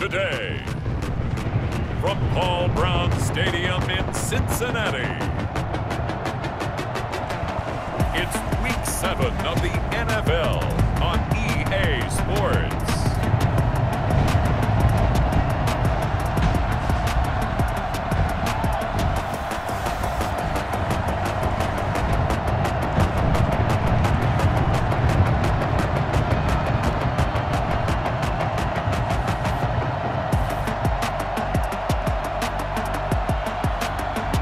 today. From Paul Brown Stadium in Cincinnati, it's Week 7 of the NFL on EA Sports.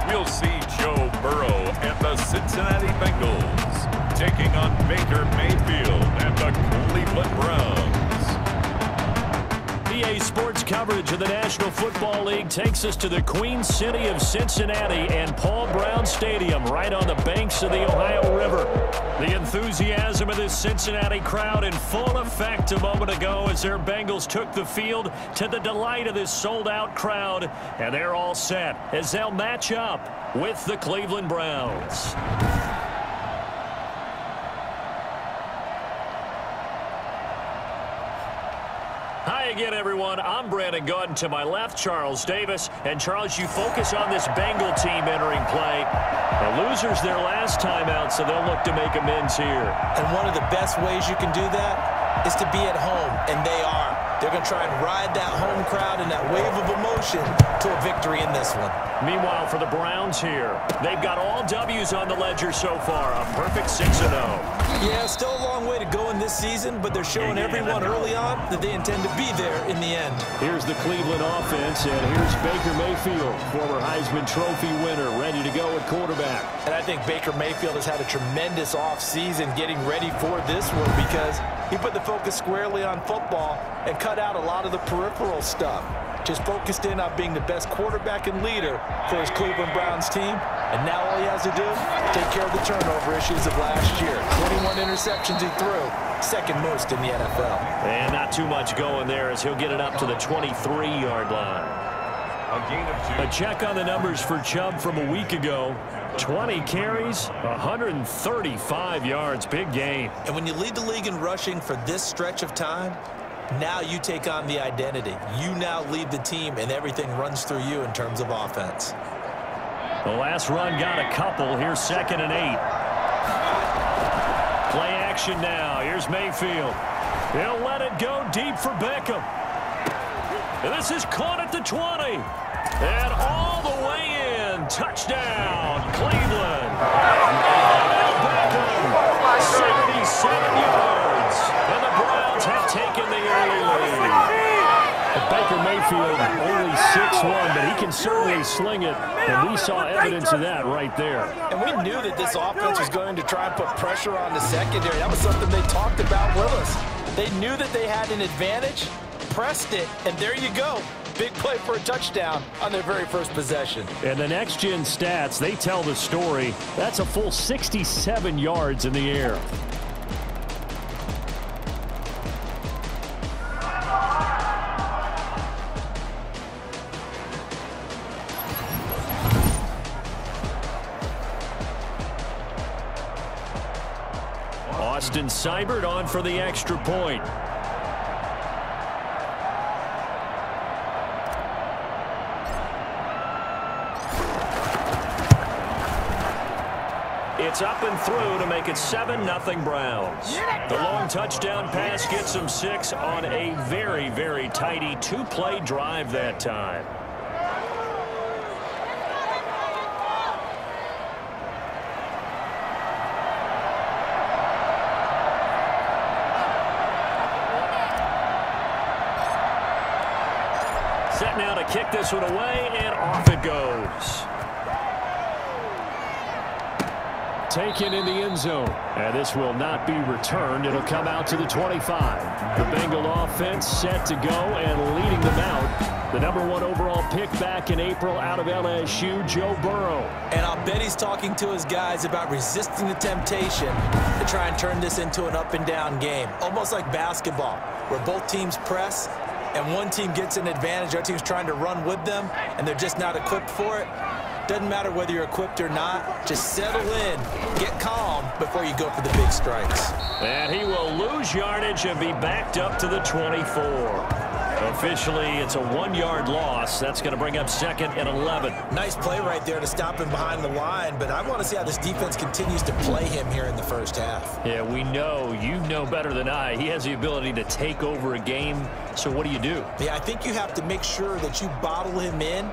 We'll see Joe Burrow and the Cincinnati Bengals taking on Baker Mayfield and the Cleveland Browns. EA Sports coverage of the National Football League takes us to the Queen City of Cincinnati and Paul Brown Stadium right on the banks of the Ohio River. The enthusiasm of this Cincinnati crowd in full effect a moment ago as their Bengals took the field to the delight of this sold-out crowd. And they're all set as they'll match up with the Cleveland Browns. Hi again, everyone. I'm Brandon Gordon. To my left, Charles Davis. And, Charles, you focus on this Bengal team entering play. The losers their last time out, so they'll look to make amends here. And one of the best ways you can do that is to be at home, and they are. They're going to try and ride that home crowd and that wave of emotion to a victory in this one. Meanwhile, for the Browns here, they've got all W's on the ledger so far. A perfect 6-0. Yeah, still a long way to go in this season, but they're showing everyone early on that they intend to be there in the end. Here's the Cleveland offense, and here's Baker Mayfield, former Heisman Trophy winner, ready to go at quarterback. And I think Baker Mayfield has had a tremendous offseason getting ready for this one because he put the focus squarely on football and cut out a lot of the peripheral stuff. Just focused in on being the best quarterback and leader for his Cleveland Browns team. And now all he has to do, take care of the turnover issues of last year. 21 interceptions he threw, second most in the NFL. And not too much going there as he'll get it up to the 23-yard line. A check on the numbers for Chubb from a week ago. 20 carries, 135 yards. Big game. And when you lead the league in rushing for this stretch of time, now you take on the identity. You now lead the team, and everything runs through you in terms of offense. The last run got a couple. Here's 2nd and 8. Play action now. Here's Mayfield. He'll let it go deep for Beckham. And this is caught at the 20. And all the way in. Touchdown, Cleveland. Beckham, 77 yards. And the Browns have taken the early lead. Baker Mayfield only 6'1", but he can certainly sling it, and we saw evidence of that right there. And we knew that this offense was going to try and put pressure on the secondary. That was something they talked about with us. They knew that they had an advantage, pressed it, and there you go. Big play for a touchdown on their very first possession. And the next-gen stats, they tell the story. That's a full 67 yards in the air. Austin Seibert on for the extra point. It's up and through to make it 7-0 Browns. The long touchdown pass gets them 6 on a very, very tidy 2-play drive that time. Set now to kick this one away, and off it goes. Taken in the end zone. And this will not be returned. It'll come out to the 25. The Bengal offense set to go and leading them out. The #1 overall pick back in April out of LSU, Joe Burrow. And I'll bet he's talking to his guys about resisting the temptation to try and turn this into an up-and-down game. Almost like basketball, where both teams press and one team gets an advantage. Our team's trying to run with them, and they're just not equipped for it. Doesn't matter whether you're equipped or not. Just settle in, get calm before you go for the big strikes. And he will lose yardage and be backed up to the 24. Officially, it's a 1-yard loss. That's going to bring up 2nd and 11. Nice play right there to stop him behind the line, but I want to see how this defense continues to play him here in the first half. Yeah, we know, you know better than I, he has the ability to take over a game. So what do you do? Yeah, I think you have to make sure that you bottle him in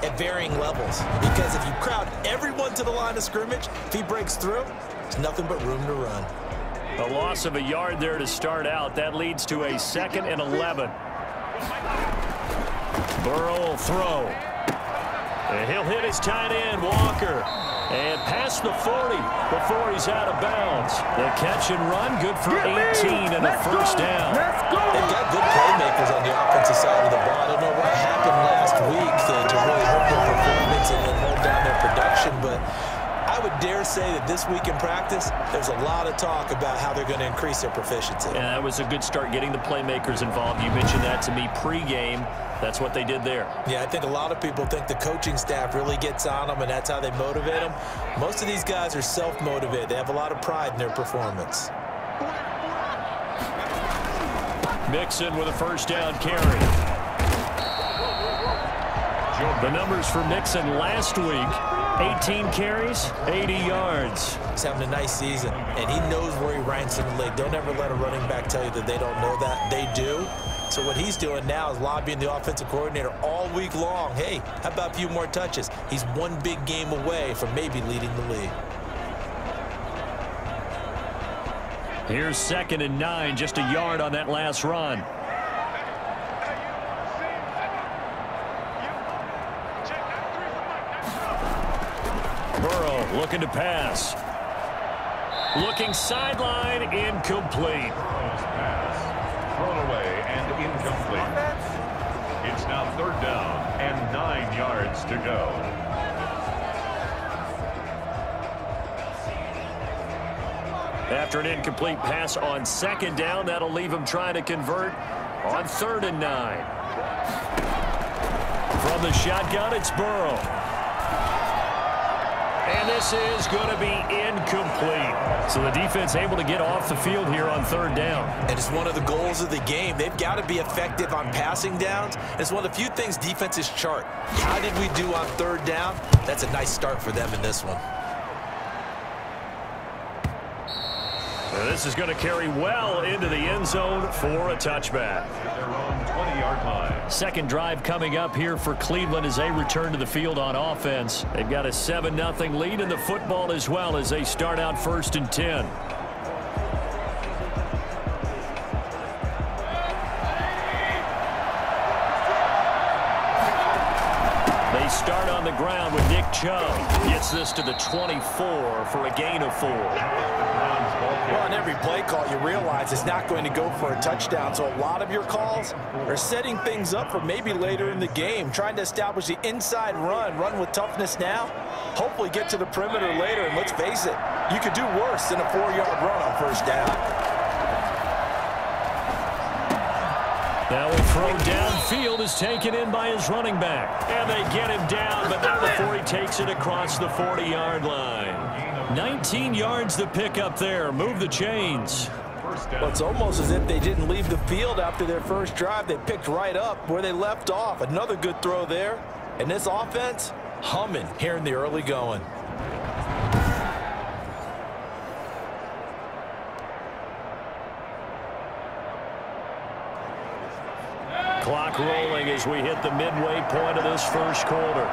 at varying levels, because if you crowd everyone to the line of scrimmage, if he breaks through, there's nothing but room to run. A loss of a yard there to start out. That leads to a 2nd and 11. Burrow will throw. And he'll hit his tight end, Walker. And past the 40 before he's out of bounds. The catch and run, good for 18 and a first down. They've got good playmakers on the offensive side of the ball. I don't know what happened last week to really hurt their performance and then hold down their production, but I would dare say that this week in practice, there's a lot of talk about how they're going to increase their proficiency. And that was a good start getting the playmakers involved. You mentioned that to me pregame. That's what they did there. Yeah, I think a lot of people think the coaching staff really gets on them, and that's how they motivate them. Most of these guys are self-motivated. They have a lot of pride in their performance. Mixon with a first down carry. The numbers for Mixon last week, 18 carries, 80 yards. He's having a nice season, and he knows where he ranks in the league. Don't ever let a running back tell you that they don't know that. They do. So what he's doing now is lobbying the offensive coordinator all week long. Hey, how about a few more touches? He's one big game away from maybe leading the league. Here's 2nd and 9, just a yard on that last run. Burrow looking to pass. Looking sideline, incomplete. Thrown away and incomplete. It's now 3rd down and 9 yards to go. After an incomplete pass on 2nd down, that'll leave him trying to convert on 3rd and 9. From the shotgun, it's Burrow. And this is going to be incomplete. So the defense able to get off the field here on 3rd down. And it's one of the goals of the game. They've got to be effective on passing downs. It's one of the few things defenses chart. How did we do on 3rd down? That's a nice start for them in this one. This is going to carry well into the end zone for a touchback. Their own 20-yard line. Second drive coming up here for Cleveland as they return to the field on offense. They've got a 7-0 lead in the football as well as they start out 1st and 10. They start on the ground with Nick Chubb. Gets this to the 24 for a gain of 4. Well, on every play call, you realize it's not going to go for a touchdown. So a lot of your calls are setting things up for maybe later in the game, trying to establish the inside run with toughness now, hopefully get to the perimeter later. And let's face it, you could do worse than a 4-yard run on 1st down. Now a throw downfield is taken in by his running back. And they get him down, but not before he takes it across the 40-yard line. 19 yards to pick up there. Move the chains. Well, it's almost as if they didn't leave the field after their first drive. They picked right up where they left off. Another good throw there. And this offense, humming here in the early going. Clock rolling as we hit the midway point of this first quarter.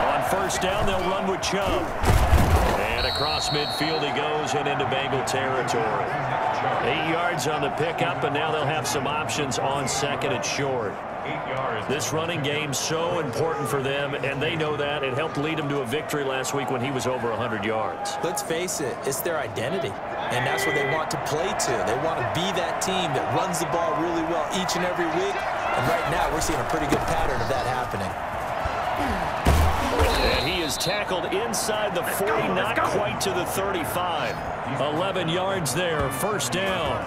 On 1st down, they'll run with Chubb. And across midfield he goes and into Bengal territory. 8 yards on the pickup, and now they'll have some options on 2nd and short. This running game so important for them, and they know that. It helped lead them to a victory last week when he was over 100 yards. Let's face it, it's their identity, and that's what they want to play to. They want to be that team that runs the ball really well each and every week, and right now we're seeing a pretty good pattern of that happening. And he is tackled inside the 40, not quite to the 35. 11 yards there, 1st down.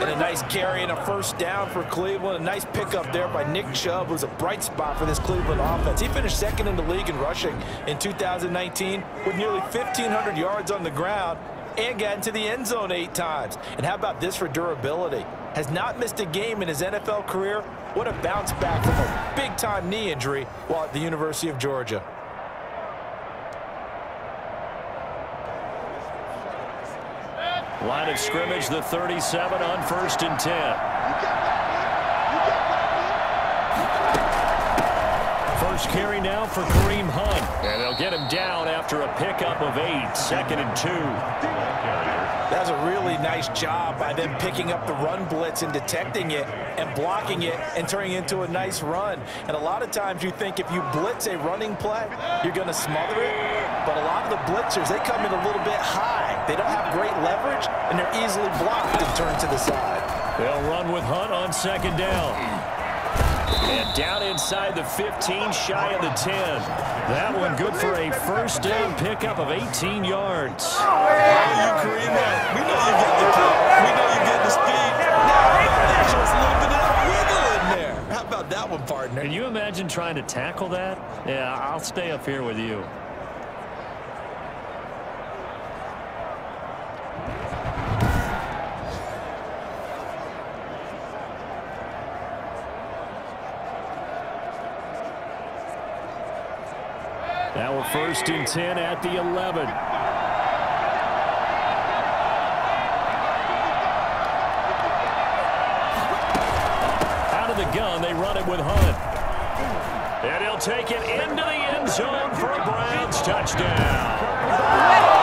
And a nice carry and a 1st down for Cleveland. A nice pickup there by Nick Chubb, who's a bright spot for this Cleveland offense. He finished 2nd in the league in rushing in 2019 with nearly 1,500 yards on the ground and got into the end zone 8 times. And how about this for durability? has not missed a game in his NFL career. What a bounce back from a big-time knee injury while at the University of Georgia. Line of scrimmage, the 37 on 1st and 10. First carry now for Kareem Hunt. And they'll get him down after a pickup of 8, 2nd and 2. That's a really nice job by them picking up the run blitz and detecting it and blocking it and turning it into a nice run. And a lot of times you think if you blitz a running play, you're going to smother it. But a lot of the blitzers, they come in a little bit high. They don't have great leverage, and they're easily blocked and turned to the side. They'll run with Hunt on 2nd down. And down inside the 15, shy of the 10. That one good for a first down pickup of 18 yards. Oh, you Kareem Hunt. We know you get the kick. We know you get the speed. Now, there's just a little bit of that wiggle in there. How about that one, partner? Can you imagine trying to tackle that? Yeah, I'll stay up here with you. Now we're 1st and 10 at the 11. Out of the gun, they run it with Hunt. And he'll take it into the end zone for a Browns touchdown.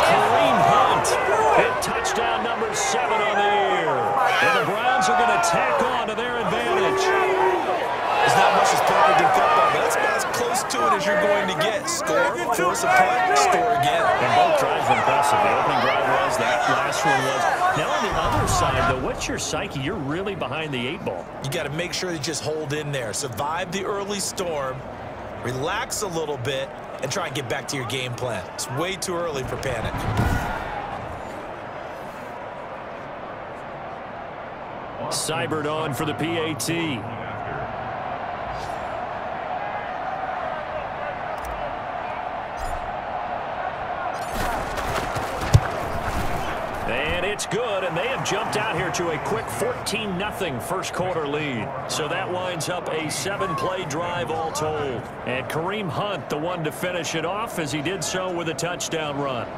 Kareem Hunt hit touchdown number 7 on the year. And the Browns are going to tack on to their advantage. There's not much that's perfect in football, but that's about as close to it as you're going to get. Score, force a punt, score again. And both drives were impressive. The opening drive was, that last one was. Now on the other side, though, what's your psyche? You're really behind the 8 ball. You got to make sure you just hold in there. Survive the early storm, relax a little bit, and try and get back to your game plan. It's way too early for panic. Seibert on for the PAT. It's good, and they have jumped out here to a quick 14-0 first quarter lead. So that winds up a 7-play drive all told. And Kareem Hunt, the one to finish it off, as he did so with a touchdown run.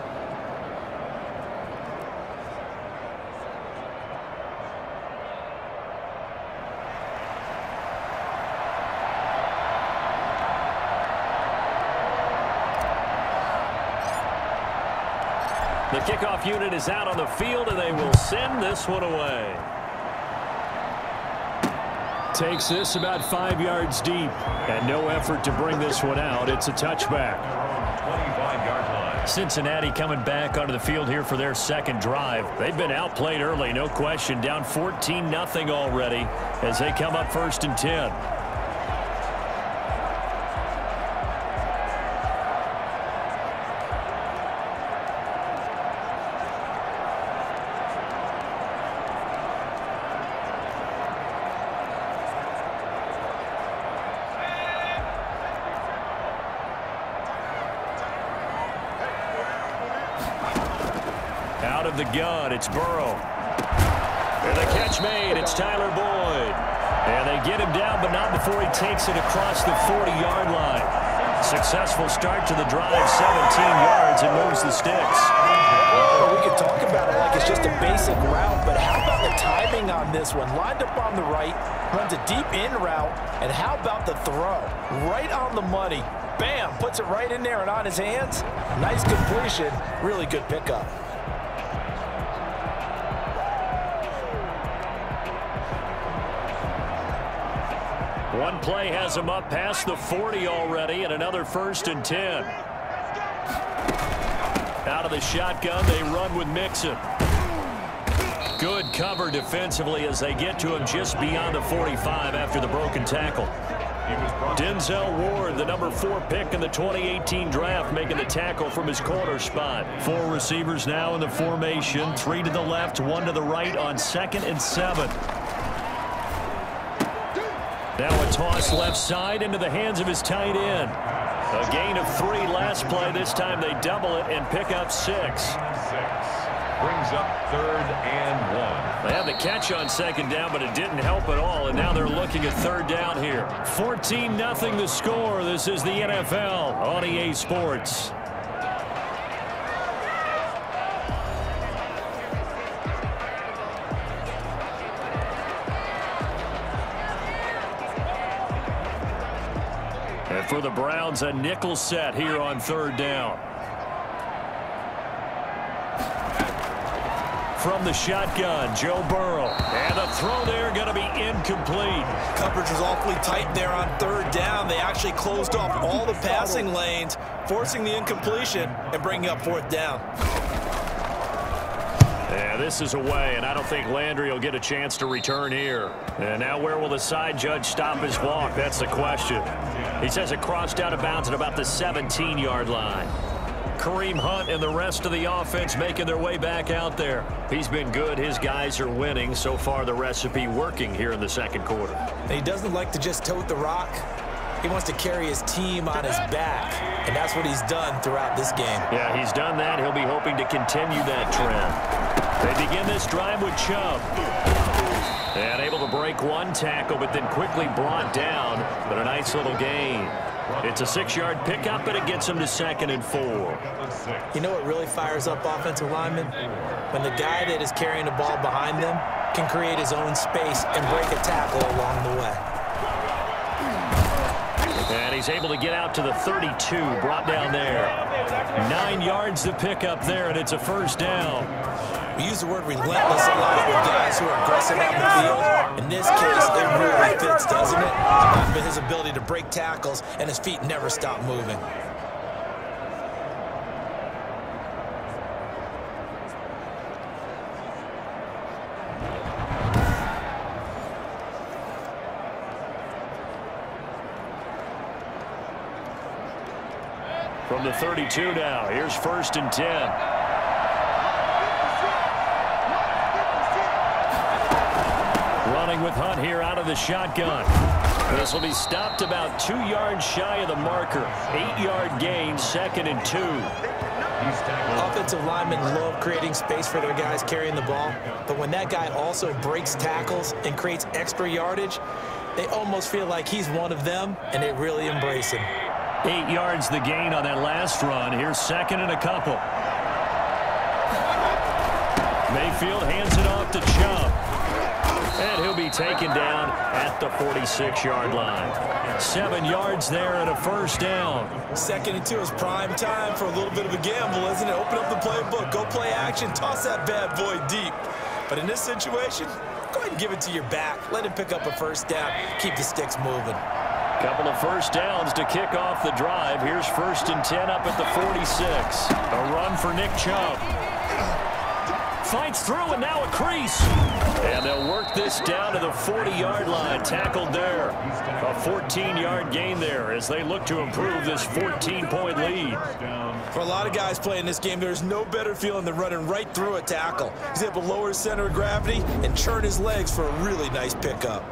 The kickoff unit is out on the field, and they will send this one away. Takes this about 5 yards deep, and no effort to bring this one out. It's a touchback. 25-yard line. Cincinnati coming back onto the field here for their second drive. They've been outplayed early, no question. Down 14-0 already as they come up 1st and 10. Out of the gun, it's Burrow. And the catch made, it's Tyler Boyd. And they get him down, but not before he takes it across the 40-yard line. Successful start to the drive, 17 yards, and moves the sticks. Well, we could talk about it like it's just a basic route, but how about the timing on this one? Lined up on the right, runs a deep in route, and how about the throw? Right on the money. Bam, puts it right in there and on his hands. Nice completion, really good pickup. One play has him up past the 40 already, and another 1st and 10. Out of the shotgun, they run with Mixon. Good cover defensively as they get to him just beyond the 45 after the broken tackle. Denzel Ward, the number 4 pick in the 2018 draft, making the tackle from his corner spot. 4 receivers now in the formation, 3 to the left, 1 to the right on 2nd and 7. Now a toss left side into the hands of his tight end. A gain of 3 last play. This time they double it and pick up 6. brings up 3rd and 1. They had the catch on 2nd down, but it didn't help at all, and now they're looking at 3rd down here. 14-0 the score. This is the NFL on EA Sports. And for the Browns, a nickel set here on 3rd down. From the shotgun, Joe Burrow. And the throw there going to be incomplete. Coverage was awfully tight there on 3rd down. They actually closed off all the passing lanes, forcing the incompletion and bringing up 4th down. Yeah, this is away, and I don't think Landry will get a chance to return here. And now where will the side judge stop his walk? That's the question. He says it crossed out of bounds at about the 17-yard line. Kareem Hunt and the rest of the offense making their way back out there. He's been good. His guys are winning. So far, the recipe working here in the 2nd quarter. And he doesn't like to just tote the rock. He wants to carry his team on his back, and that's what he's done throughout this game. Yeah, he's done that. He'll be hoping to continue that trend. They begin this drive with Chubb. And able to break one tackle, but then quickly brought down. But a nice little gain. It's a 6-yard pickup, but it gets him to 2nd and 4. You know what really fires up offensive linemen? When the guy that is carrying the ball behind them can create his own space and break a tackle along the way. And he's able to get out to the 32, brought down there. 9 yards to pick up there, and it's a 1st down. We use the word relentless a lot with guys who are aggressive on the field. In this case, it really fits, doesn't it? His ability to break tackles, and his feet never stop moving. From the 32 now, here's 1st and 10. Running with Hunt here out of the shotgun. This will be stopped about 2 yards shy of the marker. 8-yard gain, 2nd and 2. Offensive linemen love creating space for their guys carrying the ball, but when that guy also breaks tackles and creates extra yardage, they almost feel like he's one of them, and they really embrace him. 8 yards the gain on that last run. Here's 2nd and a couple. Mayfield hands it off to Chubb. And he'll be taken down at the 46-yard line. 7 yards there and a 1st down. 2nd and 2 is prime time for a little bit of a gamble, isn't it? Open up the playbook, go play action, toss that bad boy deep. But in this situation, go ahead and give it to your back. Let him pick up a 1st down. Keep the sticks moving. Couple of 1st downs to kick off the drive. Here's 1st and 10 up at the 46. A run for Nick Chubb. Fights through, and now a crease. And they'll work this down to the 40-yard line. Tackled there. A 14-yard gain there as they look to improve this 14-point lead. For a lot of guys playing this game, there's no better feeling than running right through a tackle. He's able to lower his center of gravity and churn his legs for a really nice pickup.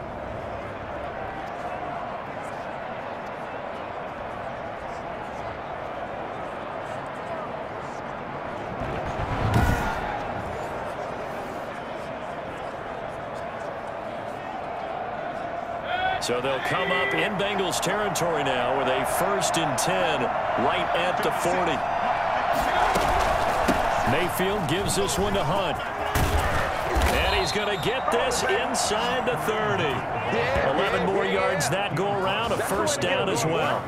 So they'll come up in Bengals territory now with a 1st and 10 right at the 40. Mayfield gives this one to Hunt. And he's going to get this inside the 30. 11 more yards that go around, a 1st down as well.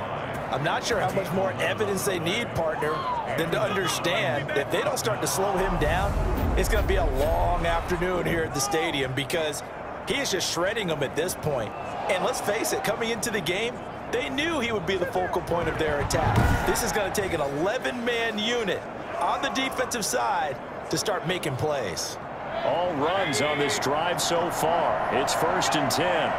I'm not sure how much more evidence they need, partner, than to understand that if they don't start to slow him down, it's going to be a long afternoon here at the stadium because he is just shredding them at this point. And let's face it, coming into the game, they knew he would be the focal point of their attack. This is going to take an 11-man unit on the defensive side to start making plays. All runs on this drive so far. It's 1st and 10.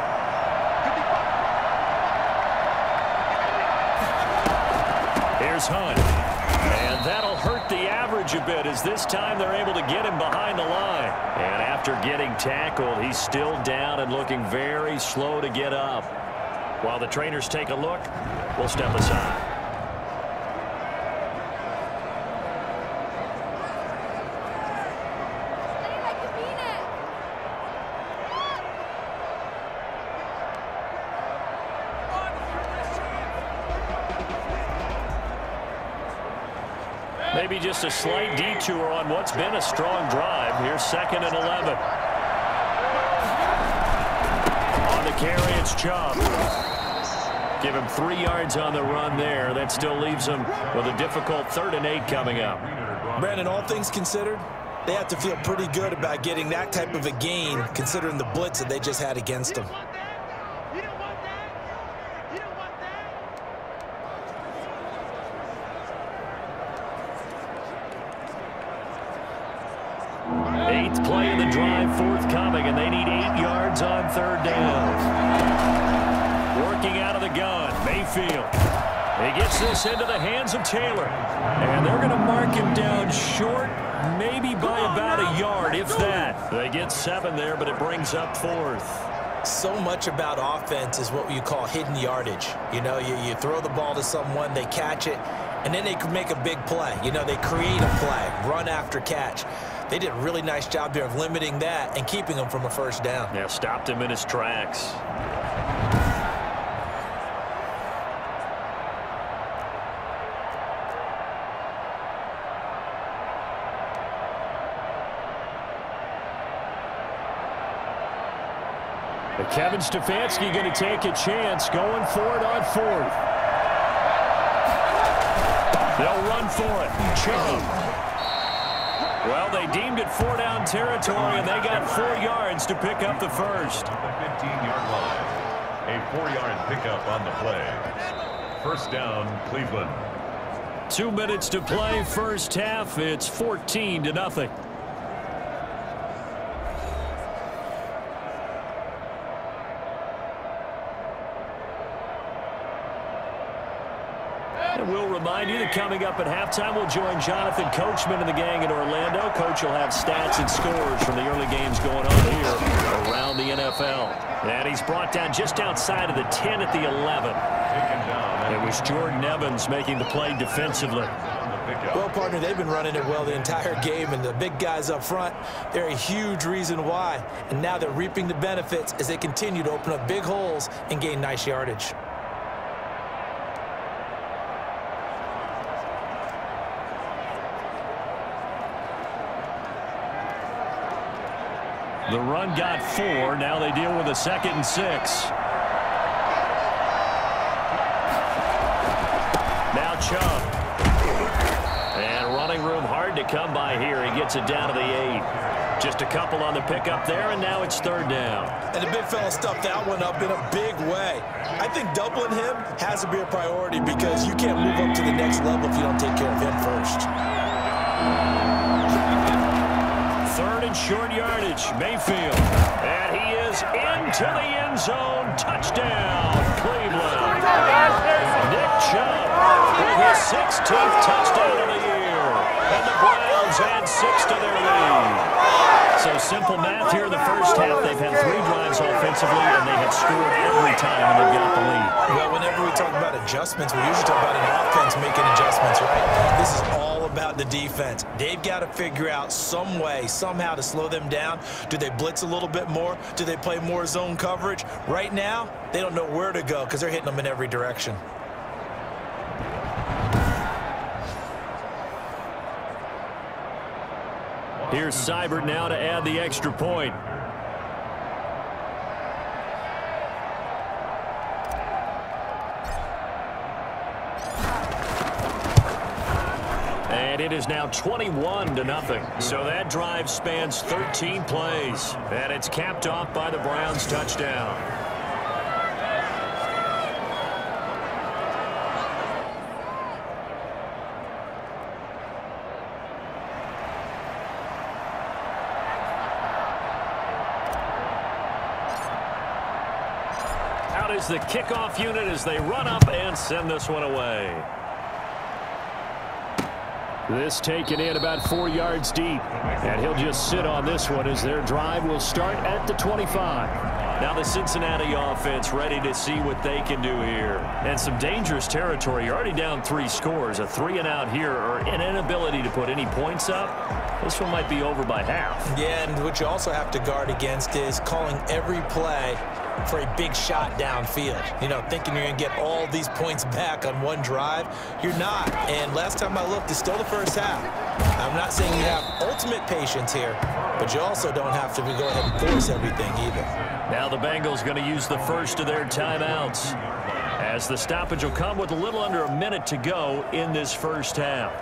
Here's Hunt. And that'll hurt the average a bit as this time they're able to get him behind the line. And after getting tackled, he's still down and looking very slow to get up. While the trainers take a look, we'll step aside. Maybe just a slight detour on what's been a strong drive. Here's 2nd and 11. On the carry, it's Chubb. Give him 3 yards on the run there. That still leaves him with a difficult 3rd and 8 coming up. Brandon, all things considered, they have to feel pretty good about getting that type of a gain, considering the blitz that they just had against them. Eighth play of the drive forthcoming, and they need 8 yards on 3rd down. Working out of the gun, Mayfield. He gets this into the hands of Taylor. And they're going to mark him down short, maybe by about a yard, if that. They get 7 there, but it brings up 4th. So much about offense is what you call hidden yardage. You know, you throw the ball to someone, they catch it, and then they can make a big play. You know, they create a play, run after catch. They did a really nice job there of limiting that and keeping him from a 1st down. Yeah, stopped him in his tracks. Kevin Stefanski going to take a chance, going for it on 4th. They'll run for it. Chubb. Well, they deemed it 4-down territory, and they got 4 yards to pick up the 1st. The 15-yard line. A 4-yard pickup on the play. 1st down, Cleveland. 2 minutes to play, 1st half. It's 14-0. We'll remind you that coming up at halftime, we'll join Jonathan Coachman and the gang in Orlando. Coach will have stats and scores from the early games going on here around the NFL. And he's brought down just outside of the 10 at the 11. It was Jordan Evans making the play defensively. Well, partner, they've been running it well the entire game, and the big guys up front, they're a huge reason why. And now they're reaping the benefits as they continue to open up big holes and gain nice yardage. The run got 4. Now they deal with a 2nd and 6. Now Chubb. And running room hard to come by here. He gets it down to the 8. Just a couple on the pickup there, and now it's 3rd down. And the big fella stuffed that one up in a big way. I think doubling him has to be a priority because you can't move up to the next level if you don't take care of him first. 3rd and short yardage, Mayfield. And he is into the end zone. Touchdown, Cleveland. Nick Chubb with his 16th touchdown of the year. And the Browns add 6 to their lead. So simple math here in the 1st half. They've had 3 drives offensively, and they have scored every time when they've got the lead. Well, whenever we talk about adjustments, we usually talk about an offense making adjustments, right? This is all about the defense. They've got to figure out some way, somehow to slow them down. Do they blitz a little bit more? Do they play more zone coverage? Right now, they don't know where to go because they're hitting them in every direction. Here's Seibert now to add the extra point. And it is now 21-0. So that drive spans 13 plays. And it's capped off by the Browns' touchdown. Out is the kickoff unit as they run up and send this one away. This taken in about 4 yards deep. And he'll just sit on this one as their drive will start at the 25. Now the Cincinnati offense ready to see what they can do here. And some dangerous territory. You're already down 3 scores. A 3-and-out here or an inability to put any points up. This one might be over by half. Yeah, and what you also have to guard against is calling every play for a big shot downfield. You know, thinking you're going to get all these points back on one drive. You're not. And last time I looked, it's still the first half. I'm not saying you have ultimate patience here, but you also don't have to go ahead and force everything either. Now the Bengals going to use the first of their timeouts, as the stoppage will come with a little under a minute to go in this first half.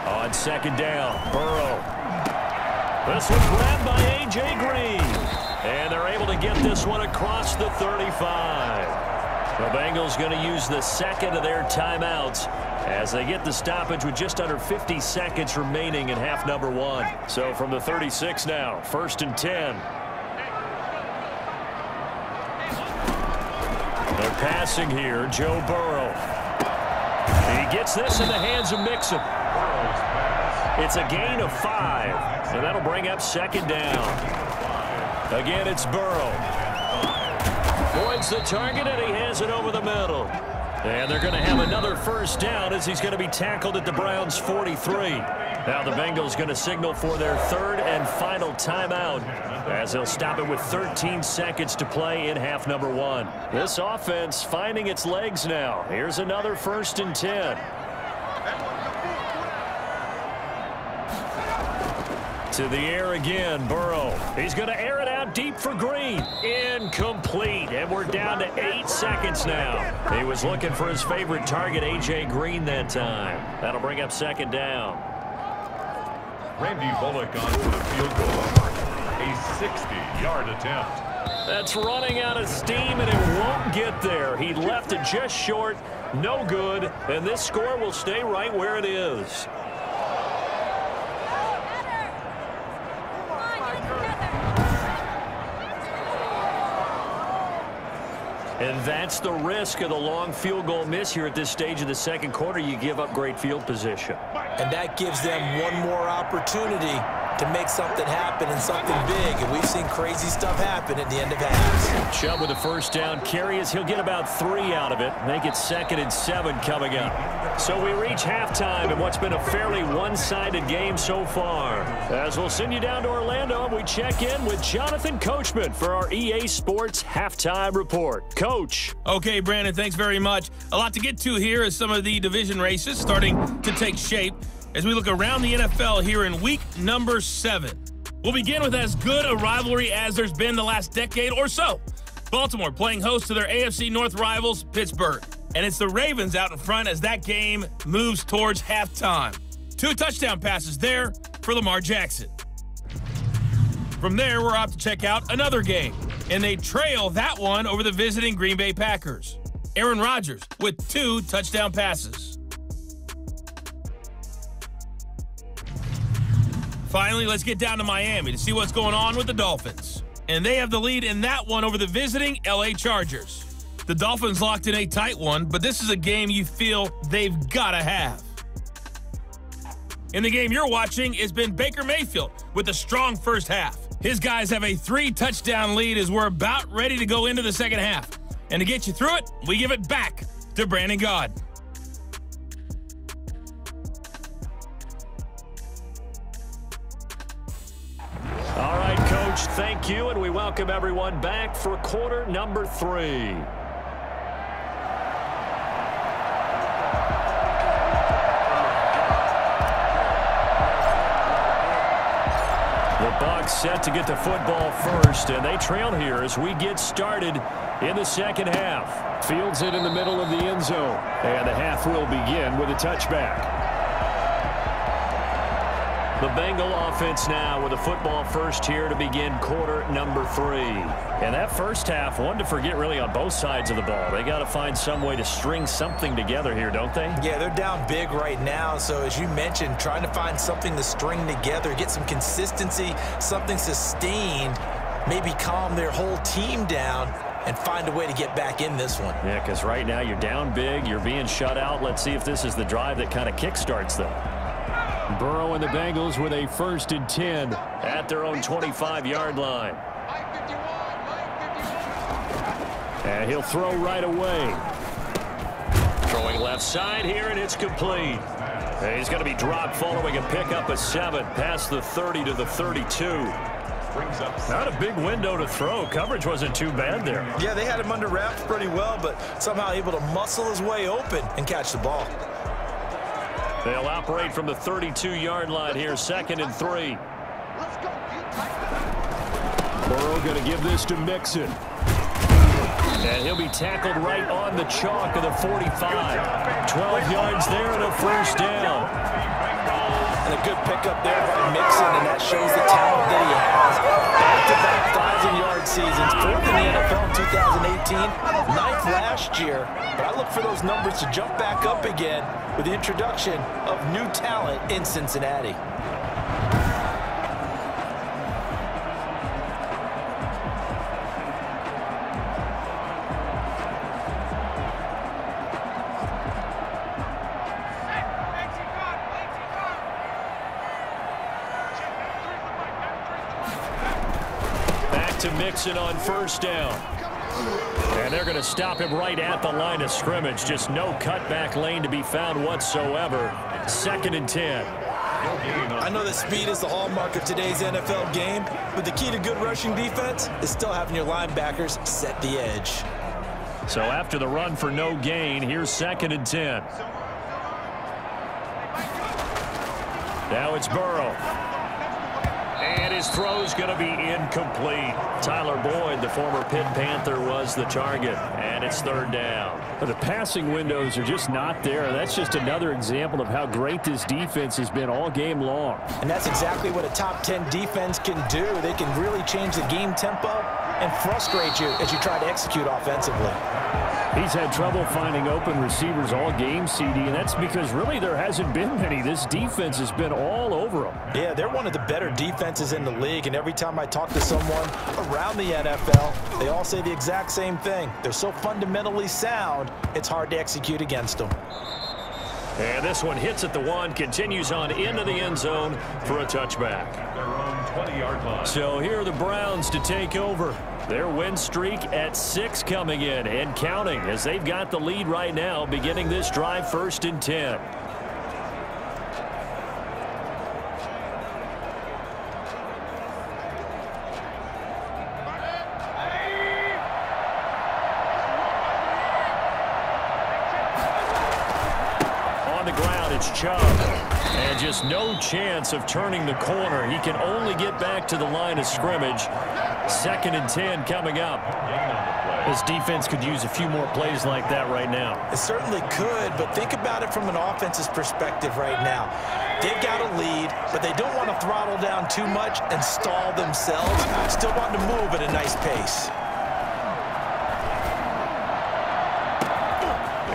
On second down, Burrow. This one grabbed by A.J. Green. And they're able to get this one across the 35. The Bengals going to use the second of their timeouts as they get the stoppage with just under 50 seconds remaining in half number one. So from the 36 now, 1st and 10. They're passing here, Joe Burrow. He gets this in the hands of Mixon. It's a gain of 5, and that'll bring up second down. Again, it's Burrow. Avoids the target, and he has it over the middle. And they're going to have another first down as he's going to be tackled at the Browns' 43. Now the Bengals going to signal for their third and final timeout as they'll stop it with 13 seconds to play in half number one. This offense finding its legs now. Here's another 1st and 10. To the air again, Burrow. He's going to air it out deep for Green. Incomplete, and we're down to 8 seconds now. He was looking for his favorite target, A.J. Green, that time. That'll bring up second down. Randy Bullock on for the field goal. A 60-yard attempt. That's running out of steam, and it won't get there. He left it just short. No good, and this score will stay right where it is. And that's the risk of the long field goal miss here at this stage of the second quarter. You give up great field position. And that gives them one more opportunity to make something happen and something big. And we've seen crazy stuff happen at the end of halves. Chubb with a first down carry as he'll get about 3 out of it. Make it 2nd and 7 coming up. So we reach halftime in what's been a fairly one-sided game so far. As we'll send you down to Orlando, we check in with Jonathan Coachman for our EA Sports Halftime Report. Coach. Okay, Brandon, thanks very much. A lot to get to here as some of the division races starting to take shape as we look around the NFL here in week number 7. We'll begin with as good a rivalry as there's been the last decade or so. Baltimore playing host to their AFC North rivals, Pittsburgh. And it's the Ravens out in front as that game moves towards halftime. 2 touchdown passes there for Lamar Jackson. From there, we're off to check out another game. And they trail that one over the visiting Green Bay Packers. Aaron Rodgers with 2 touchdown passes. Finally, let's get down to Miami to see what's going on with the Dolphins. And they have the lead in that one over the visiting LA Chargers. The Dolphins locked in a tight one, but this is a game you feel they've got to have. In the game you're watching has been Baker Mayfield with a strong first half. His guys have a 3-touchdown lead as we're about ready to go into the second half. And to get you through it, we give it back to Brandon Gaud. All right, Coach, thank you, and we welcome everyone back for quarter number 3. The Bucs set to get the football first, and they trail here as we get started in the second half. Fields it in the middle of the end zone, and the half will begin with a touchback. The Bengal offense now with a football first here to begin quarter number 3. And that first half, one to forget really on both sides of the ball. They got to find some way to string something together here, don't they? Yeah, they're down big right now. So as you mentioned, trying to find something to string together, get some consistency, something sustained, maybe calm their whole team down and find a way to get back in this one. Yeah, because right now you're down big, you're being shut out. Let's see if this is the drive that kind of kickstarts them. Burrow and the Bengals with a 1st and 10 at their own 25-yard line. And he'll throw right away. Throwing left side here, and it's complete. And he's going to be dropped following a pickup of 7 past the 30 to the 32. Not a big window to throw. Coverage wasn't too bad there. Yeah, they had him under wraps pretty well, but somehow able to muscle his way open and catch the ball. They'll operate from the 32-yard line here, 2nd and 3. Burrow going to give this to Mixon. And he'll be tackled right on the chalk of the 45. 12 yards there and a first down. And a good pickup there by Mixon, and that shows the talent that he has. Back-to-back 1,000-yard seasons, 4th in the NFL in 2018, 9th last year. But I look for those numbers to jump back up again with the introduction of new talent in Cincinnati. To Mixon on first down. And they're going to stop him right at the line of scrimmage. Just no cutback lane to be found whatsoever. 2nd and 10. I know that speed is the hallmark of today's NFL game, but the key to good rushing defense is still having your linebackers set the edge. So after the run for no gain, here's 2nd and 10. Now it's Burrow. And his throw's going to be incomplete. Tyler Boyd, the former Pitt Panther, was the target. And it's 3rd down. But the passing windows are just not there. That's just another example of how great this defense has been all game long. And that's exactly what a top 10 defense can do. They can really change the game tempo and frustrate you as you try to execute offensively. He's had trouble finding open receivers all game, CD, and that's because really there hasn't been many. This defense has been all over them. Yeah, they're one of the better defenses in the league, and every time I talk to someone around the NFL, they all say the exact same thing. They're so fundamentally sound, it's hard to execute against them. And this one hits at the 1, continues on into the end zone for a touchback. Their own 20-yard line. So here are the Browns to take over. Their win streak at 6 coming in and counting as they've got the lead right now, beginning this drive 1st and 10. On the ground, it's Chubb. And just no chance of turning the corner. He can only get back to the line of scrimmage. 2nd and 10 coming up. This defense could use a few more plays like that right now. It certainly could, but think about it from an offense's perspective right now. They've got a lead, but they don't want to throttle down too much and stall themselves. Still want to move at a nice pace.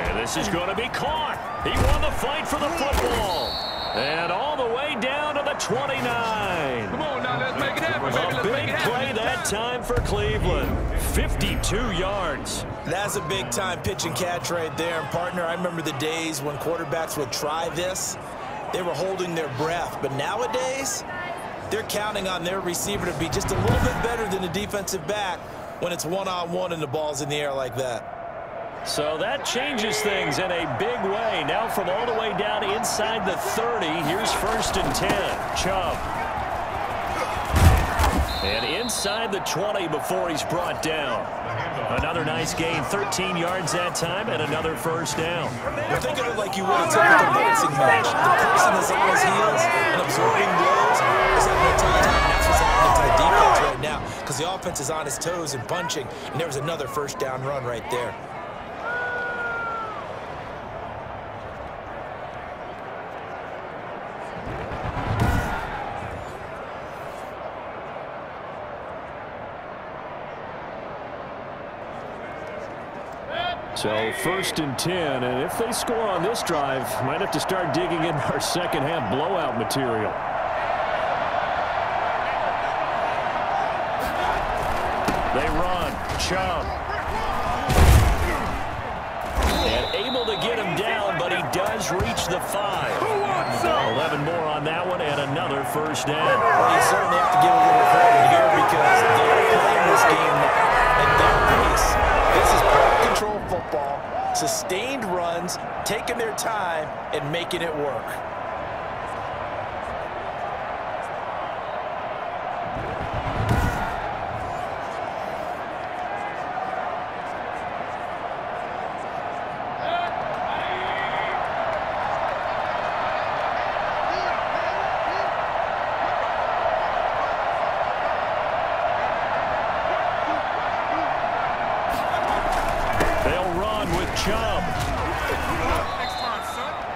And this is going to be caught. He won the fight for the football. And all the way down to the 29. Come on now, let's make it happen, baby. A big play that time for Cleveland. 52 yards. That's a big-time pitch and catch right there. And, partner, I remember the days when quarterbacks would try this. They were holding their breath. But nowadays, they're counting on their receiver to be just a little bit better than the defensive back when it's one-on-one and the ball's in the air like that. So that changes things in a big way. Now from all the way down inside the 30, here's 1st and 10. Chubb. And inside the 20 before he's brought down. Another nice gain, 13 yards that time, and another first down. Well, think of it like you would a typical boxing match. The person is on his heels and absorbing blows is having a tough time. That's what's happening to the defense right now because the offense is on his toes and punching, and there was another first down run right there. So 1st and 10, and if they score on this drive, might have to start digging in our second half blowout material. They run. Chubb. And able to get him down, but he does reach the 5. 11 more on that one, and another first down. Well, you certainly have to give a little credit here because they're playing this game now at their pace. This is ball control football, sustained runs, taking their time, and making it work.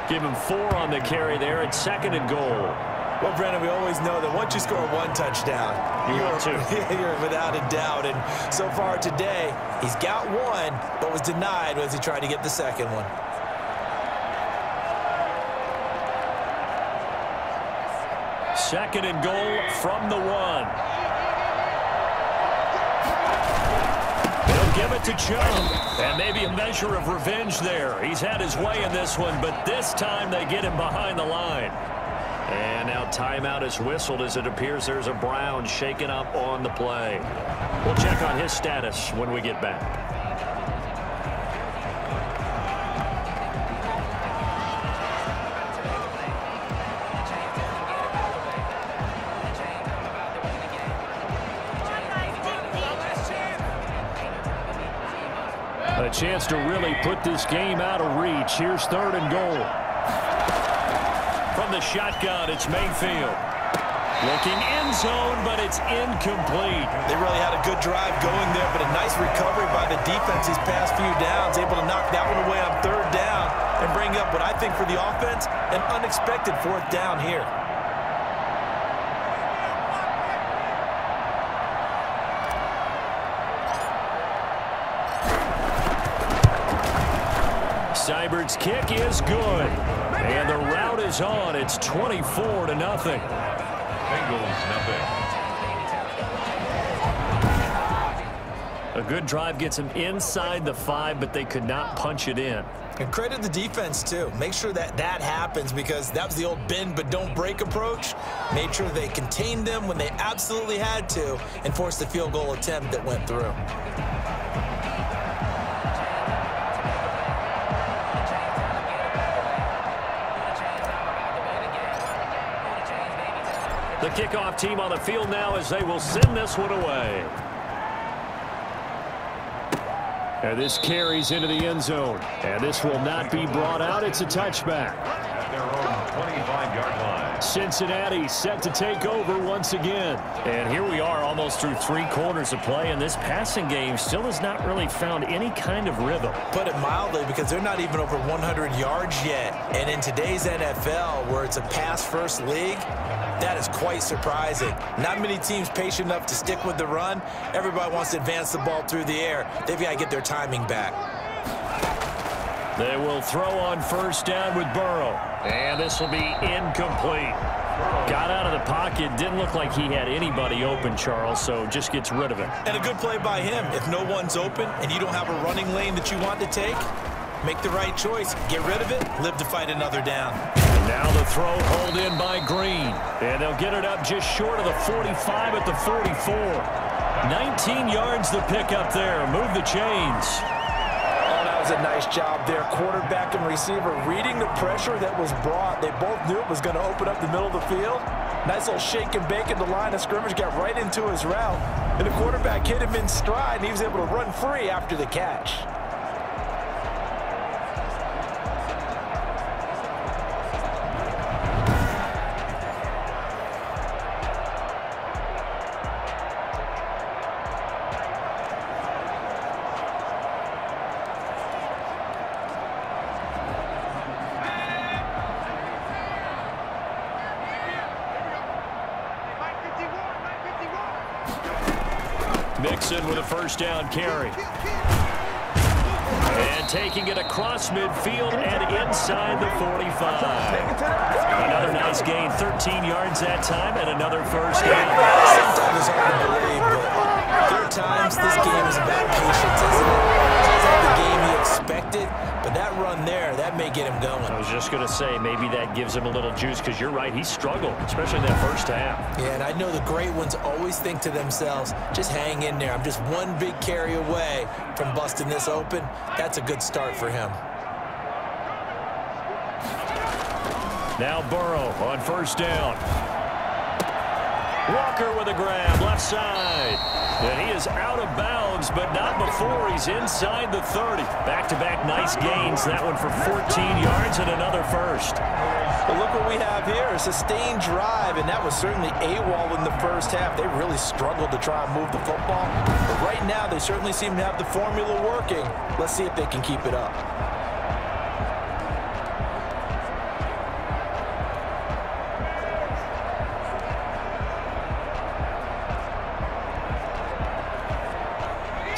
Give him 4 on the carry there. It's 2nd and goal. Well, Brandon, we always know that once you score 1 touchdown, you're without a doubt. And so far today, he's got 1, but was denied as he tried to get the 2nd one. Second and goal from the 1. He'll give it to Chubb. And maybe a measure of revenge there. He's had his way in this one, but this time they get him behind the line. And now timeout is whistled as it appears there's a Brown shaken up on the play. We'll check on his status when we get back. A chance to really put this game out of reach. Here's 3rd and goal. From the shotgun, it's Mayfield. Looking end zone, but it's incomplete. They really had a good drive going there, but a nice recovery by the defense these past few downs. Able to knock that one away on 3rd down and bring up what I think for the offense, an unexpected 4th down here. Seibert's kick is good. And the route is on. It's 24-0. Bengals, nothing. A good drive gets them inside the 5, but they could not punch it in. And credit the defense, too. Make sure that happens because that was the old bend but don't break approach. Made sure they contained them when they absolutely had to and forced the field goal attempt that went through. The kickoff team on the field now as they will send this one away. And this carries into the end zone. And this will not be brought out. It's a touchback. At their own 25-yard line. Cincinnati set to take over once again. And here we are almost through 3 quarters of play, and this passing game still has not really found any kind of rhythm. Put it mildly, because they're not even over 100 yards yet. And in today's NFL, where it's a pass-first league, that is quite surprising. Not many teams patient enough to stick with the run. Everybody wants to advance the ball through the air. They've got to get their timing back. They will throw on 1st down with Burrow. And this will be incomplete. Got out of the pocket. Didn't look like he had anybody open, Charles, so just gets rid of it. And a good play by him. If no one's open and you don't have a running lane that you want to take, make the right choice. Get rid of it. Live to fight another down. And now the throw hauled in by Green. And they'll get it up just short of the 45 at the 44. 19 yards the pick up there. Move the chains. A nice job there. Quarterback and receiver reading the pressure that was brought. They both knew it was going to open up the middle of the field. Nice little shake and bake at the line of scrimmage. Got right into his route. And the quarterback hit him in stride, and he was able to run free after the catch. Mixon with a 1st down carry. And taking it across midfield and inside the 45. Another nice gain, 13 yards that time, and another 1st down. Sometimes it's hard to believe, but there are times this game is about patience, isn't it? It's not the game he expected, but that run there, that may get him going. I was just going to say, maybe that gives him a little juice, because you're right, he struggled, especially that 1st half. Yeah, and I know the great ones always think to themselves, just hang in there. I'm just one big carry away from busting this open. That's a good start for him. Now Burrow on 1st down. Walker with a grab, left side. And he is out of bounds, but not before he's inside the 30. Back-to-back nice gains. That one for 14 yards and another 1st. But look what we have here, a sustained drive, and that was certainly AWOL in the 1st half. They really struggled to try and move the football. But right now, they certainly seem to have the formula working. Let's see if they can keep it up.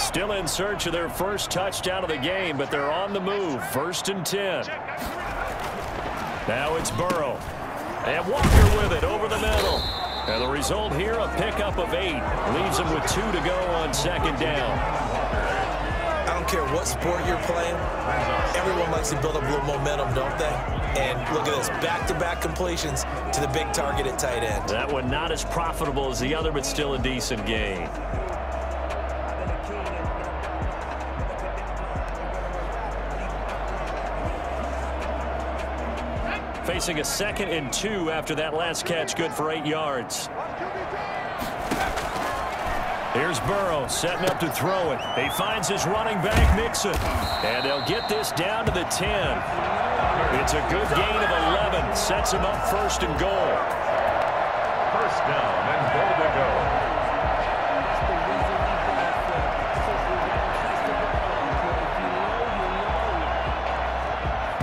Still in search of their first touchdown of the game, but they're on the move. 1st and 10. Now it's Burrow. And Walker with it over the middle. And the result here, a pickup of 8. Leaves him with 2 to go on 2nd down. I don't care what sport you're playing. Everyone likes to build up a little momentum, don't they? And look at this, back-to-back completions to the big target at tight end. That one not as profitable as the other, but still a decent gain. Facing a 2nd and 2 after that last catch, good for 8 yards. Here's Burrow setting up to throw it. He finds his running back, Mixon. And they'll get this down to the 10. It's a good gain of 11. Sets him up 1st and goal. 1st down and goal to go.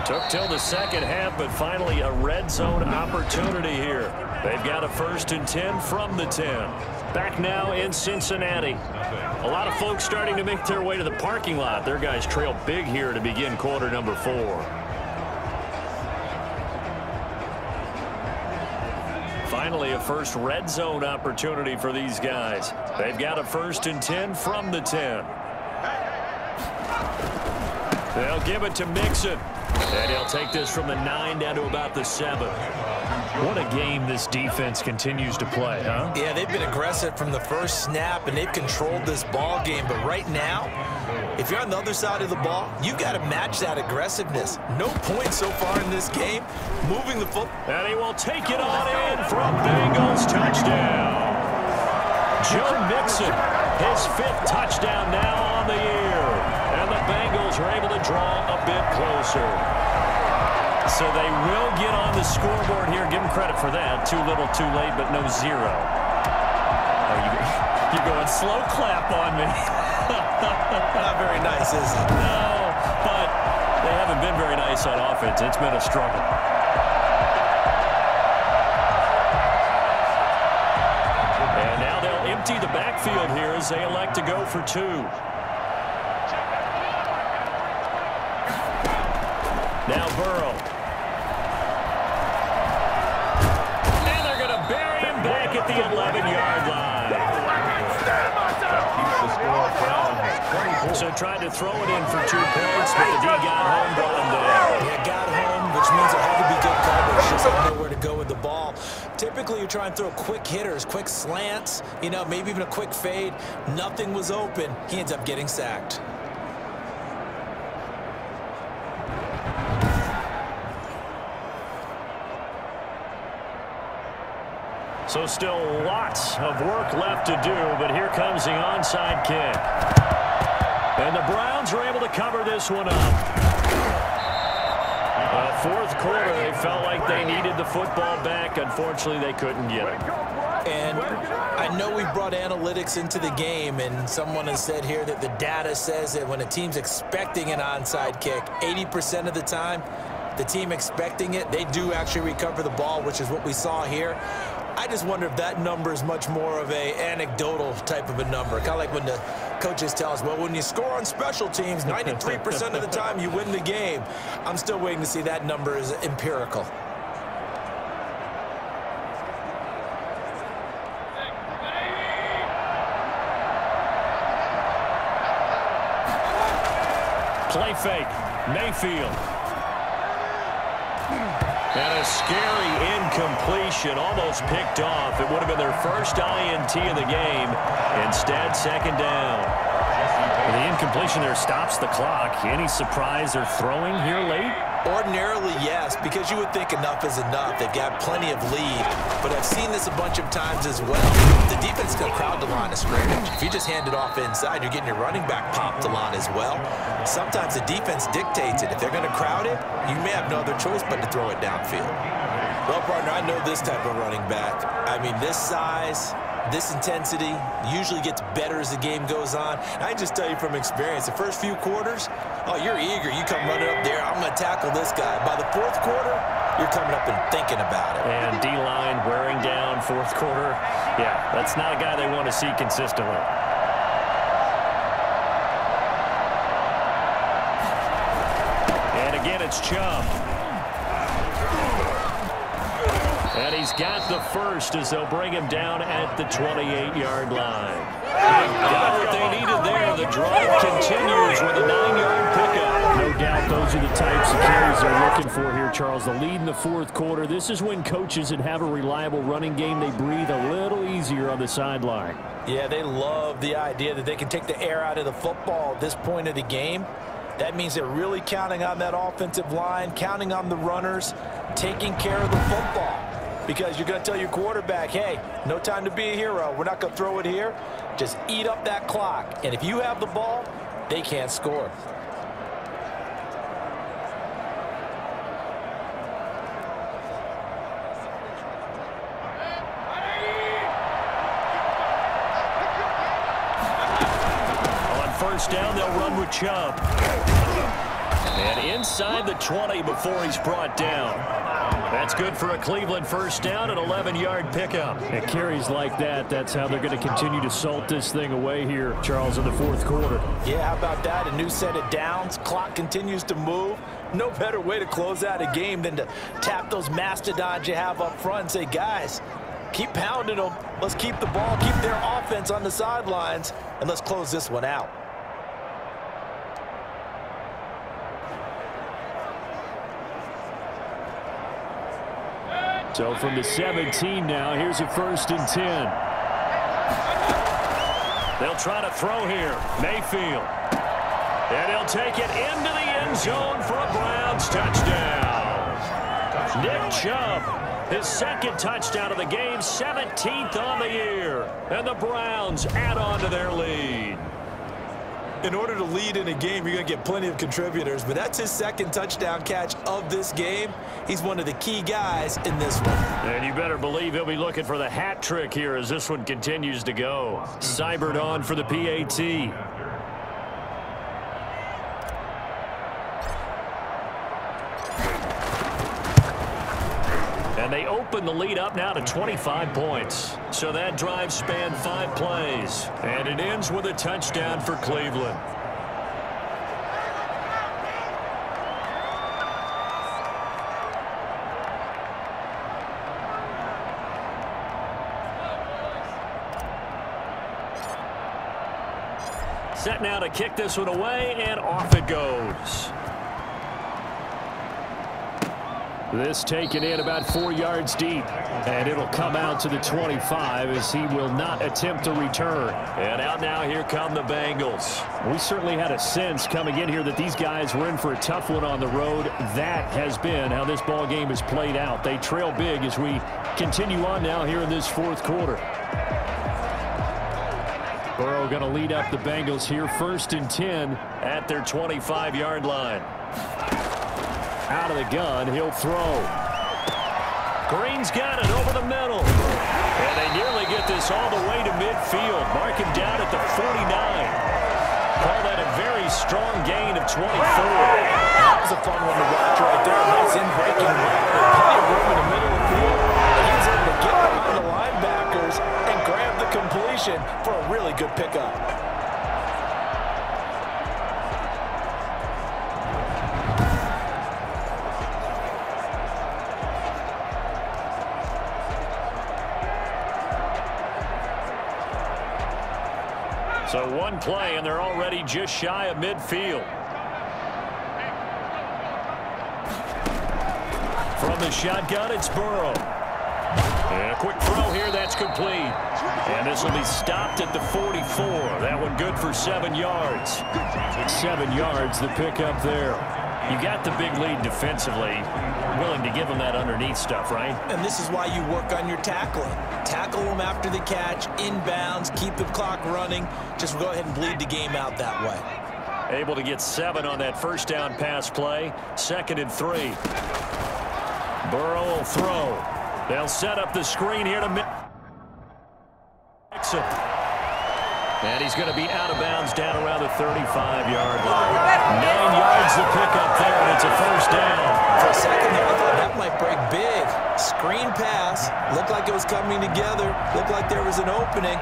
Took till the 2nd half, but finally a red zone opportunity here. They've got a 1st and 10 from the 10. Back now in Cincinnati. A lot of folks starting to make their way to the parking lot. Their guys trail big here to begin quarter number 4. Finally a first red zone opportunity for these guys. They've got a 1st and 10 from the 10. They'll give it to Mixon. And he'll take this from the 9 down to about the 7. What a game this defense continues to play, huh? Yeah, they've been aggressive from the first snap, and they've controlled this ball game. But right now, if you're on the other side of the ball, you've got to match that aggressiveness. No points so far in this game. Moving the football. And he will take it on in for a Bengals touchdown. Joe Mixon, his 5th touchdown now on the year. And the Bengals are able to draw a bit closer. So they will get on the scoreboard here. Give them credit for that. Too little, too late, but no 0. Oh, you're going slow clap on me. Not very nice, is it? No, but they haven't been very nice on offense. It's been a struggle. And now they'll empty the backfield here as they elect to go for 2. Now Burrow. And they're going to bury him back at the 11-yard line. So tried to throw it in for 2 points, but the D got home, brought him down. Yeah, got home, which means it had to be good coverage. Just don't know where to go with the ball. Typically, you're trying to throw quick hitters, quick slants, you know, maybe even a quick fade. Nothing was open. He ends up getting sacked. So still lots of work left to do, but here comes the onside kick. And the Browns are able to cover this one up. 4th quarter, they felt like they needed the football back. Unfortunately, they couldn't get it. And I know we brought analytics into the game, and someone has said here that the data says that when a team's expecting an onside kick, 80% of the time, the team expecting it, they do actually recover the ball, which is what we saw here. I just wonder if that number is much more of a anecdotal type of a number. Kind of like when the coaches tell us, well, when you score on special teams, 93% of the time you win the game. I'm still waiting to see that number is empirical. Play fake. Mayfield. And a scary incompletion, almost picked off. It would have been their first INT of the game. Instead, 2nd down. The incompletion there stops the clock. Any surprise they're throwing here late? Ordinarily, yes, because you would think enough is enough. They've got plenty of lead, but I've seen this a bunch of times as well. The defense is going to crowd the line of scrimmage. If you just hand it off inside, you're getting your running back popped a lot as well. Sometimes the defense dictates it. If they're going to crowd it, you may have no other choice but to throw it downfield. Well, partner, I know this type of running back. I mean, this size, this intensity usually gets better as the game goes on. And I just tell you from experience, the first few quarters, oh, you're eager. You come running up there, I'm going to tackle this guy. By the 4th quarter, you're coming up and thinking about it. And D-line wearing down 4th quarter. Yeah, that's not a guy they want to see consistently. Again, it's Chubb. And he's got the first as they'll bring him down at the 28-yard line. Got what they needed there. The drive continues with a 9-yard pickup. No doubt those are the types of carries they're looking for here, Charles. The lead in the fourth quarter. This is when coaches that have a reliable running game, they breathe a little easier on the sideline. Yeah, they love the idea that they can take the air out of the football at this point of the game. That means they're really counting on that offensive line, counting on the runners, taking care of the football. Because you're going to tell your quarterback, hey, no time to be a hero. We're not going to throw it here. Just eat up that clock. And if you have the ball, they can't score. On first down, they'll run with Chubb. And inside the 20 before he's brought down. That's good for a Cleveland first down, an 11-yard pickup. And carries like that, that's how they're going to continue to salt this thing away here, Charles, in the fourth quarter. Yeah, how about that? A new set of downs. Clock continues to move. No better way to close out a game than to tap those mastodons you have up front and say, guys, keep pounding them. Let's keep the ball, keep their offense on the sidelines, and let's close this one out. So from the 17 now, here's a 1st and 10. They'll try to throw here. Mayfield. And he'll take it into the end zone for a Browns touchdown. Nick Chubb, his second touchdown of the game, 17th on the year. And the Browns add on to their lead. In order to lead in a game, you're going to get plenty of contributors, but that's his second touchdown catch of this game. He's one of the key guys in this one. And you better believe he'll be looking for the hat trick here as this one continues to go. Cybert on for the PAT. And they open the lead up now to 25 points. So that drive spanned 5 plays. And it ends with a touchdown for Cleveland. Set now to kick this one away, and off it goes. This taken in about 4 yards deep, and it'll come out to the 25 as he will not attempt to return. And out now, here come the Bengals. We certainly had a sense coming in here that these guys were in for a tough one on the road. That has been how this ball game has played out. They trail big as we continue on now here in this fourth quarter. Burrow going to lead up the Bengals here, 1st and 10 at their 25-yard line. Out of the gun, he'll throw. Green's got it over the middle. And they nearly get this all the way to midfield. Mark him down at the 49. Call that a very strong gain of 24. That was a fun one to watch right there. Nice in-breaking route. Plenty of room in the middle of the field. He's able to get behind the linebackers and grab the completion for a really good pickup. So one play, and they're already just shy of midfield. From the shotgun, it's Burrow. And a quick throw here, that's complete. And this will be stopped at the 44. That one good for 7 yards. 7 yards, the pickup there. You got the big lead defensively. Willing to give them that underneath stuff, right? And this is why you work on your tackling. Tackle them after the catch, inbounds, keep the clock running. Just go ahead and bleed the game out that way. Able to get 7 on that first down pass play. 2nd and 3. Burrow will throw. They'll set up the screen here to mix him. And he's going to be out of bounds down around the 35-yard line. 9 yards to pick up there, and it's a first down. For a second there, I thought that might break big. Screen pass. Looked like it was coming together. Looked like there was an opening.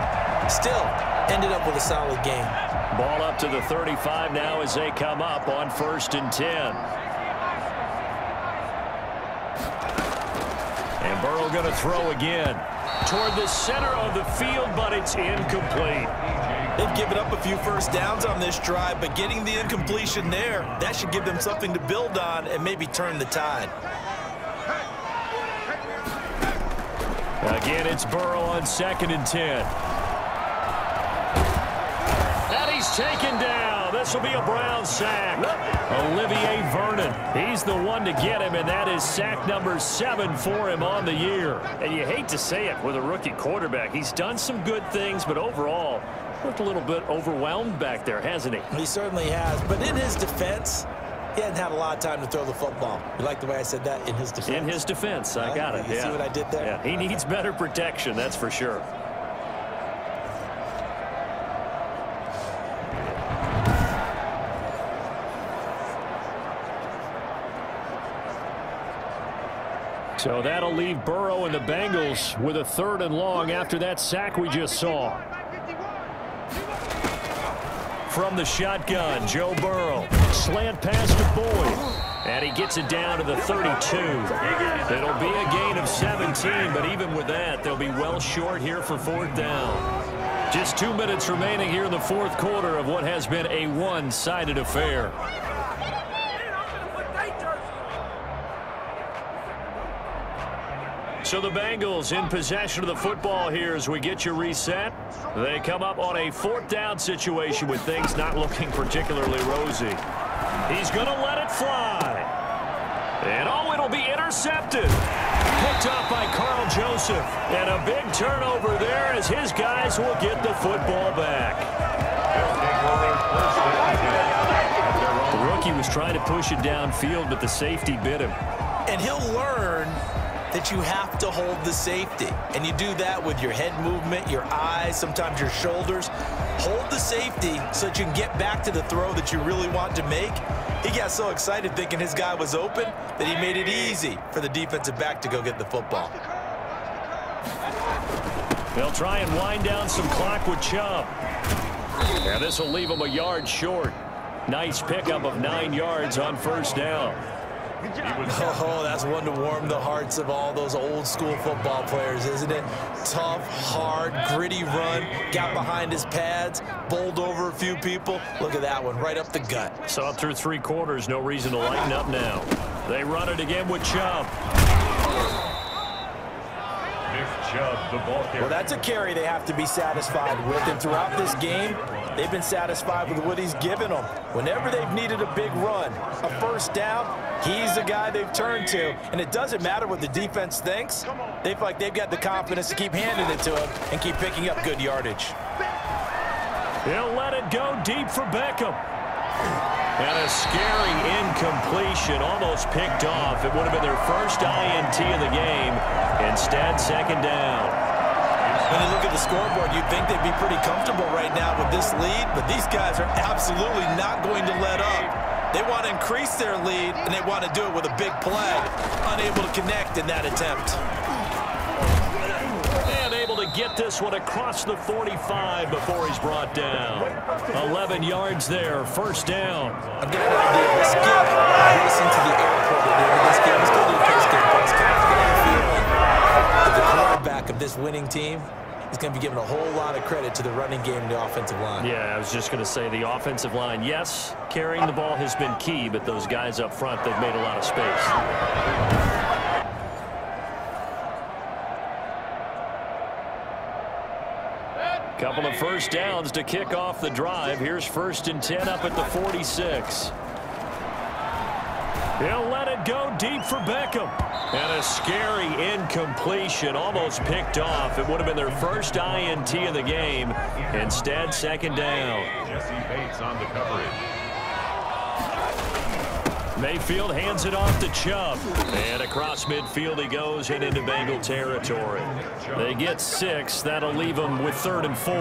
Still, ended up with a solid game. Ball up to the 35 now as they come up on 1st and 10. Burrow going to throw again. Toward the center of the field, but it's incomplete. They've given up a few first downs on this drive, but getting the incompletion there, that should give them something to build on and maybe turn the tide. Again, it's Burrow on 2nd and 10. And he's taken down. This will be a Brown sack. Olivier Vernon. He's the one to get him, and that is sack number 7 for him on the year. And you hate to say it with a rookie quarterback. He's done some good things, but overall, looked a little bit overwhelmed back there, hasn't he? He certainly has, but in his defense, he hadn't had a lot of time to throw the football. You like the way I said that? In his defense? In his defense, I got it. You see what I did there? Yeah, he needs better protection, that's for sure. So that'll leave Burrow and the Bengals with a 3rd and long after that sack we just saw. From the shotgun, Joe Burrow. Slant pass to Boyd. And he gets it down to the 32. It'll be a gain of 17, but even with that, they'll be well short here for 4th down. Just 2 minutes remaining here in the 4th quarter of what has been a one-sided affair. So the Bengals in possession of the football here as we get you reset. They come up on a 4th down situation with things not looking particularly rosy. He's going to let it fly. And it'll be intercepted. Picked up by Carl Joseph. And a big turnover there as his guys will get the football back. The rookie was trying to push it downfield, but the safety bit him. And he'll learn that you have to hold the safety. And you do that with your head movement, your eyes, sometimes your shoulders. Hold the safety so that you can get back to the throw that you really want to make. He got so excited thinking his guy was open that he made it easy for the defensive back to go get the football. They'll try and wind down some clock with Chubb. And this will leave him a yard short. Nice pickup of 9 yards on 1st down. Oh, that's one to warm the hearts of all those old school football players, isn't it? Tough, hard, gritty run, got behind his pads, bowled over a few people. Look at that one, right up the gut. Saw through 3 quarters, no reason to lighten up now. They run it again with Chubb. Well, that's a carry they have to be satisfied with, and throughout this game, they've been satisfied with what he's given them. Whenever they've needed a big run, a 1st down, he's the guy they've turned to, and it doesn't matter what the defense thinks. They feel like they've got the confidence to keep handing it to him and keep picking up good yardage. He'll let it go deep for Beckham. And a scary incompletion, almost picked off. It would have been their first INT of the game. Instead, 2nd down. When you look at the scoreboard, you'd think they'd be pretty comfortable right now with this lead, but these guys are absolutely not going to let up. They want to increase their lead, and they want to do it with a big play. Unable to connect in that attempt. And able to get this one across the 45 before he's brought down. 11 yards there, 1st down. I've got an idea. Let's get racing to the airport at the end of this game. Let's go to the post-game press conference. I feel like the quarterback of this winning team is going to be given a whole lot of credit to the running game and the offensive line. Yeah, I was just going to say the offensive line, yes, carrying the ball has been key, but those guys up front, they've made a lot of space. Couple of 1st downs to kick off the drive. Here's 1st and 10 up at the 46. He'll let it go deep for Beckham. And a scary incompletion, almost picked off. It would have been their first INT of the game. Instead, 2nd down. Jesse Bates on the coverage. Mayfield hands it off to Chubb. And across midfield he goes and into Bengal territory. They get 6. That'll leave them with 3rd and 4.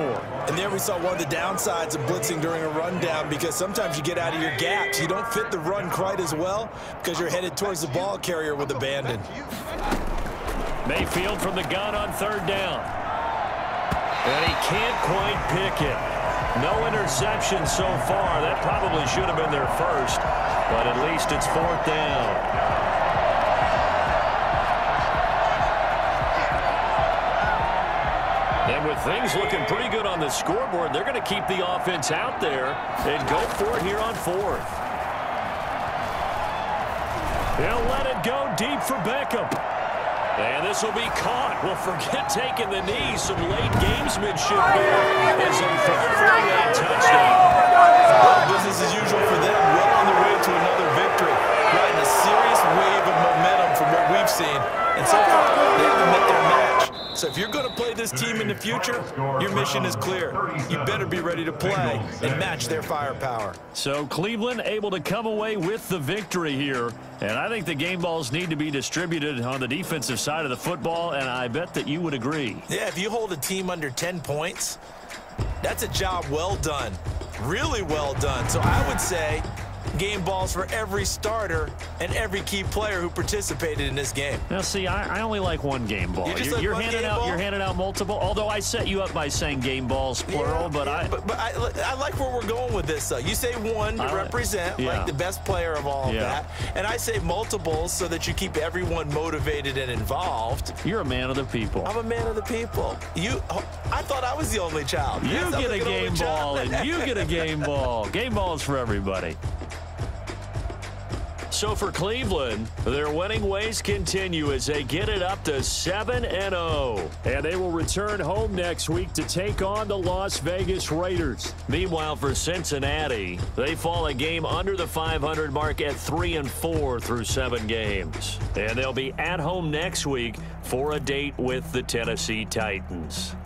And there we saw one of the downsides of blitzing during a rundown, because sometimes you get out of your gaps. You don't fit the run quite as well because you're headed towards the ball carrier with abandon. Mayfield from the gun on 3rd down. And he can't quite pick it. No interception so far. That probably should have been their first. But at least it's 4th down. And with things looking pretty good on the scoreboard, they're going to keep the offense out there and go for it here on 4th. He'll let it go deep for Beckham. And this will be caught. Well, forget taking the knee. Some late gamesmanship there as he throws for a late touchdown. Well, business as usual for them. Well on the way to another victory. Riding a serious wave of momentum from what we've seen. And so far, they haven't met their match. So if you're going to play this team in the future, your mission is clear. You better be ready to play and match their firepower. So Cleveland able to come away with the victory here. And I think the game balls need to be distributed on the defensive side of the football, and I bet that you would agree. Yeah, if you hold a team under 10 points, that's a job well done. Really well done. So I would say game balls for every starter and every key player who participated in this game. Now, see, I only like one game ball. You're handing out multiple. Although I set you up by saying game balls plural, but I like where we're going with this. You say one to represent like the best player of all of that, and I say multiples so that you keep everyone motivated and involved. You're a man of the people. I'm a man of the people. I thought I was the only child. You get a game ball, and you get a game ball. Game balls for everybody. So for Cleveland, their winning ways continue as they get it up to 7-0. And they will return home next week to take on the Las Vegas Raiders. Meanwhile, for Cincinnati, they fall a game under the 500 mark at 3-4 through 7 games. And they'll be at home next week for a date with the Tennessee Titans.